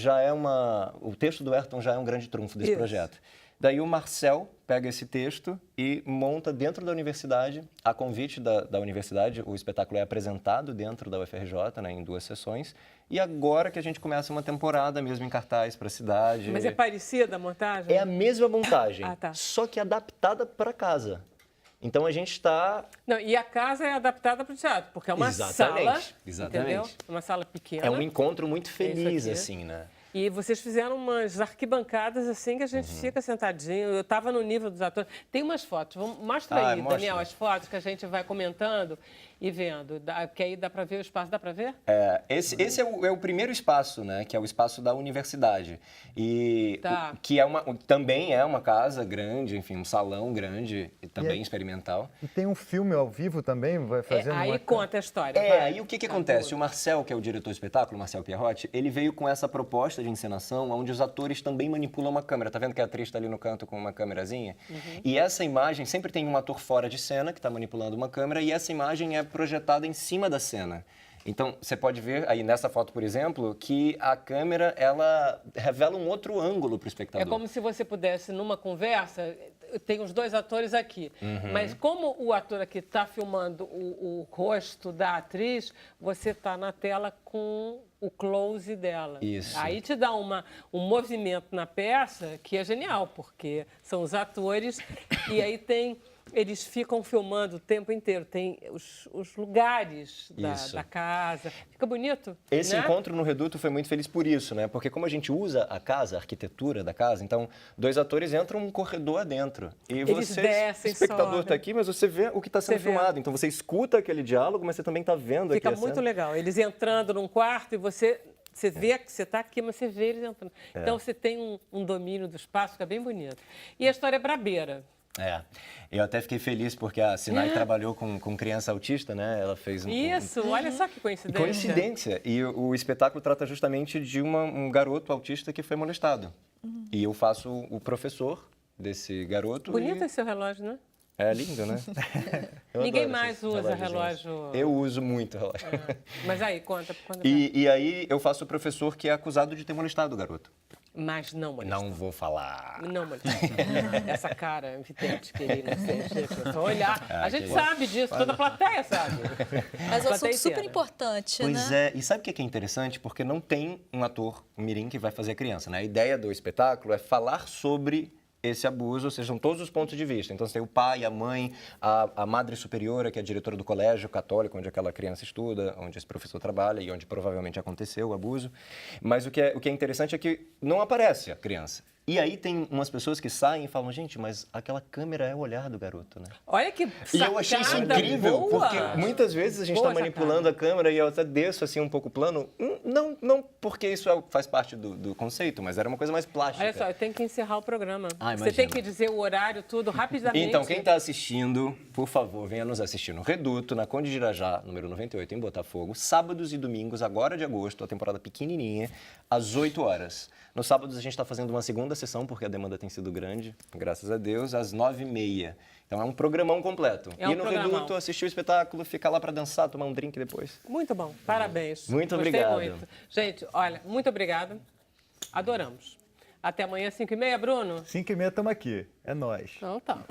o texto do Ayrton já é um grande trunfo desse projeto. Daí o Marcel pega esse texto e monta dentro da universidade, a convite da universidade, o espetáculo é apresentado dentro da UFRJ, né, em 2 sessões, e agora que a gente começa uma temporada mesmo em cartaz para a cidade. Mas é parecida a montagem? É a mesma montagem, tá. só que adaptada para casa. Então a gente está... Não, e a casa é adaptada para o teatro, porque é uma sala, entendeu? Uma sala pequena. É um encontro muito feliz, assim, né? E vocês fizeram umas arquibancadas assim que a gente fica sentadinho. Eu estava no nível dos atores. Tem umas fotos. Mostra aí, Daniel, as fotos que a gente vai comentando e vendo. Que aí dá para ver o espaço. Dá para ver? Esse é o primeiro espaço, né? Que é o espaço da universidade. E que também é uma casa grande, enfim, um salão grande e também experimental. E tem um filme ao vivo também, vai fazendo aí conta a história. Aí o que acontece? O Marcel, que é o diretor do espetáculo, Marcel Pierrotti, ele veio com essa proposta de encenação, onde os atores também manipulam uma câmera. Tá vendo que a atriz está ali no canto com uma câmerazinha? E essa imagem, sempre tem um ator fora de cena que está manipulando uma câmera e essa imagem é projetada em cima da cena. Então, você pode ver aí nessa foto, por exemplo, que a câmera, ela revela um outro ângulo para o espectador. É como se você pudesse, numa conversa, tem os 2 atores aqui, mas como o ator aqui está filmando o rosto da atriz, você está na tela com o close dela. Isso. Aí te dá um movimento na peça que é genial, porque são os atores e aí tem eles ficam filmando o tempo inteiro. Tem os lugares da casa. Fica bonito, Esse né? encontro no Reduto foi muito feliz por isso, né? Porque como a gente usa a casa, a arquitetura da casa, então 2 atores entram num corredor adentro. E Eles você, descem, espectador, sobem. está aqui, mas você vê o que está sendo Você vê. filmado. Então você escuta aquele diálogo, mas você também está vendo Fica aqui a muito cena. legal. Eles entrando num quarto e você vê que você está aqui, mas você vê eles entrando. Então você tem um domínio do espaço, fica bem bonito. E a história é brabeira. Eu até fiquei feliz porque a Sinai trabalhou com criança autista, né? Ela fez Isso, olha só que coincidência. Coincidência. E o espetáculo trata justamente de um garoto autista que foi molestado. E eu faço o professor desse garoto. Bonito esse seu relógio, né? É lindo, né? Ninguém mais usa relógio. Eu uso muito relógio. Mas aí, conta. E aí eu faço o professor que é acusado de ter molestado o garoto. Mas não molestou. Não vou falar. Não molestou. Essa cara evidente que ele não sente. Só olhar. A gente sabe disso, toda a plateia sabe. Mas é um Plateia assunto super inteira. importante, Pois né? é, e sabe o que é interessante? Porque não tem um ator mirim que vai fazer a criança, né? A ideia do espetáculo é falar sobre esse abuso, ou seja, são todos os pontos de vista. Então, você tem o pai, a mãe, a madre superiora, que é a diretora do colégio católico, onde aquela criança estuda, onde esse professor trabalha e onde provavelmente aconteceu o abuso. Mas o que é interessante é que não aparece a criança. E aí tem umas pessoas que saem e falam, gente, mas aquela câmera é o olhar do garoto, né? Olha que E eu achei isso sacada incrível, boa. porque muitas vezes a gente Boa está manipulando a câmera e eu até desço assim um pouco o plano. Não porque isso faz parte do conceito, mas era uma coisa mais plástica. Olha só, eu tenho que encerrar o programa. Ah, Você tem imagina. que dizer o horário, tudo, rapidamente. Então, quem está assistindo, por favor, venha nos assistir no Reduto, na Conde de Irajá, número 98, em Botafogo, sábados e domingos, agora de agosto, a temporada pequenininha, às 8 horas. Nos sábados a gente está fazendo uma segunda sessão, porque a demanda tem sido grande, graças a Deus, às 9h30. Então é um programão completo. É um E no programão. Reduto, assistir o espetáculo, ficar lá para dançar, tomar um drink depois. Muito bom, parabéns. Muito Gostei obrigado. muito. Gente, olha, muito obrigada. Adoramos. Até amanhã, 5h30, Bruno? 5h30 estamos aqui. É nóis. Então tá.